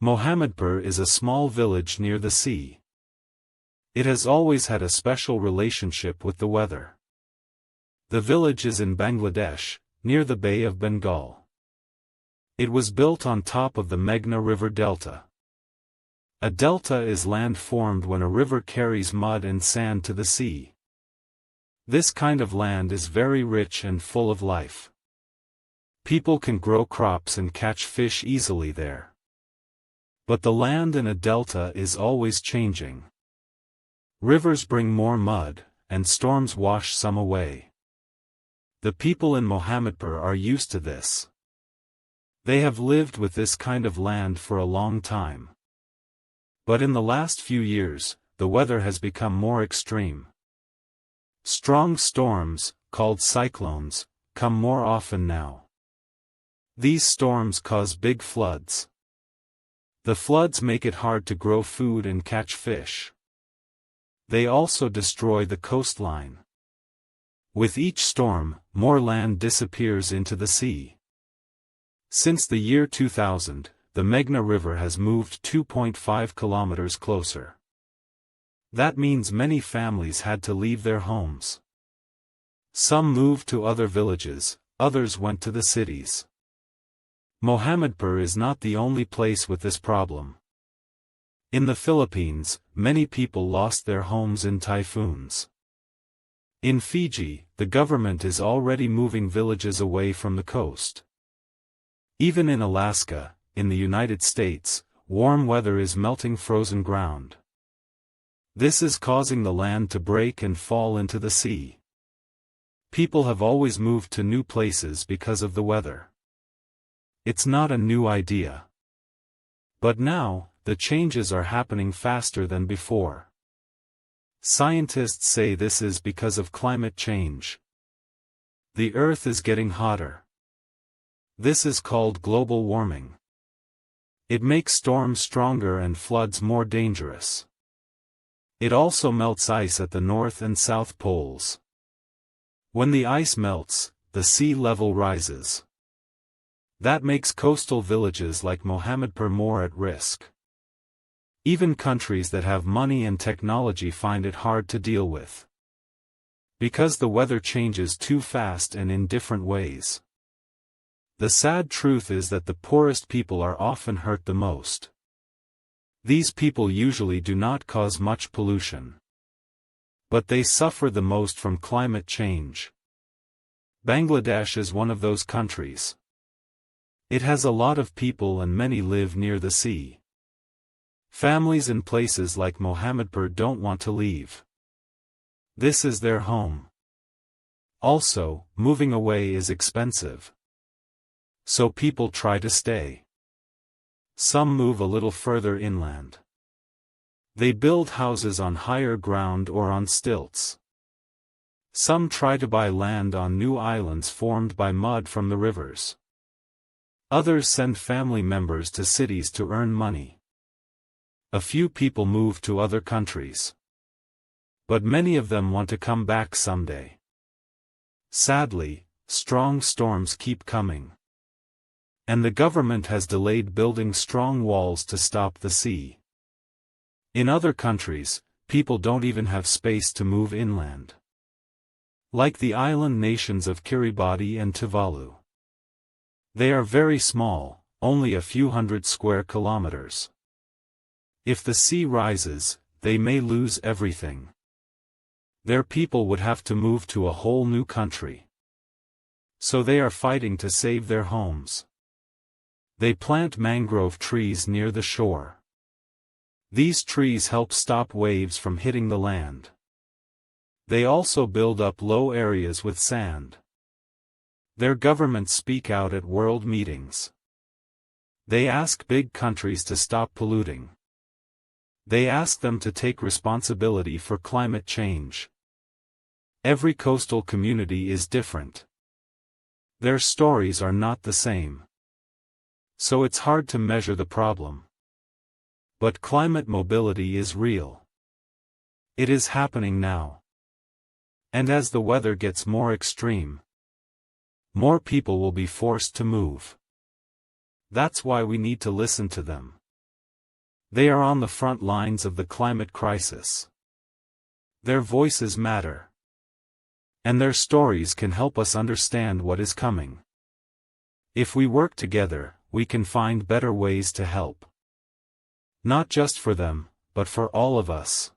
Mohammedpur is a small village near the sea. It has always had a special relationship with the weather. The village is in Bangladesh, near the Bay of Bengal. It was built on top of the Meghna River delta. A delta is land formed when a river carries mud and sand to the sea. This kind of land is very rich and full of life. People can grow crops and catch fish easily there. But the land in a delta is always changing. Rivers bring more mud, and storms wash some away. The people in Mohammedpur are used to this. They have lived with this kind of land for a long time. But in the last few years, the weather has become more extreme. Strong storms, called cyclones, come more often now. These storms cause big floods. The floods make it hard to grow food and catch fish. They also destroy the coastline. With each storm, more land disappears into the sea. Since the year 2000, the Meghna River has moved 2.5 kilometers closer. That means many families had to leave their homes. Some moved to other villages, others went to the cities. Mohammedpur is not the only place with this problem. In the Philippines, many people lost their homes in typhoons. In Fiji, the government is already moving villages away from the coast. Even in Alaska, in the United States, warm weather is melting frozen ground. This is causing the land to break and fall into the sea. People have always moved to new places because of the weather. It's not a new idea. But now, the changes are happening faster than before. Scientists say this is because of climate change. The Earth is getting hotter. This is called global warming. It makes storms stronger and floods more dangerous. It also melts ice at the North and South poles. When the ice melts, the sea level rises. That makes coastal villages like Mohammedpur more at risk. Even countries that have money and technology find it hard to deal with. Because the weather changes too fast and in different ways. The sad truth is that the poorest people are often hurt the most. These people usually do not cause much pollution. But they suffer the most from climate change. Bangladesh is one of those countries. It has a lot of people and many live near the sea. Families in places like Mohammedpur don't want to leave. This is their home. Also, moving away is expensive. So people try to stay. Some move a little further inland. They build houses on higher ground or on stilts. Some try to buy land on new islands formed by mud from the rivers. Others send family members to cities to earn money. A few people move to other countries. But many of them want to come back someday. Sadly, strong storms keep coming. And the government has delayed building strong walls to stop the sea. In other countries, people don't even have space to move inland. Like the island nations of Kiribati and Tuvalu. They are very small, only a few hundred square kilometers. If the sea rises, they may lose everything. Their people would have to move to a whole new country. So they are fighting to save their homes. They plant mangrove trees near the shore. These trees help stop waves from hitting the land. They also build up low areas with sand. Their governments speak out at world meetings. They ask big countries to stop polluting. They ask them to take responsibility for climate change. Every coastal community is different. Their stories are not the same. So it's hard to measure the problem. But climate mobility is real. It is happening now. And as the weather gets more extreme, more people will be forced to move. That's why we need to listen to them. They are on the front lines of the climate crisis. Their voices matter. And their stories can help us understand what is coming. If we work together, we can find better ways to help. Not just for them, but for all of us.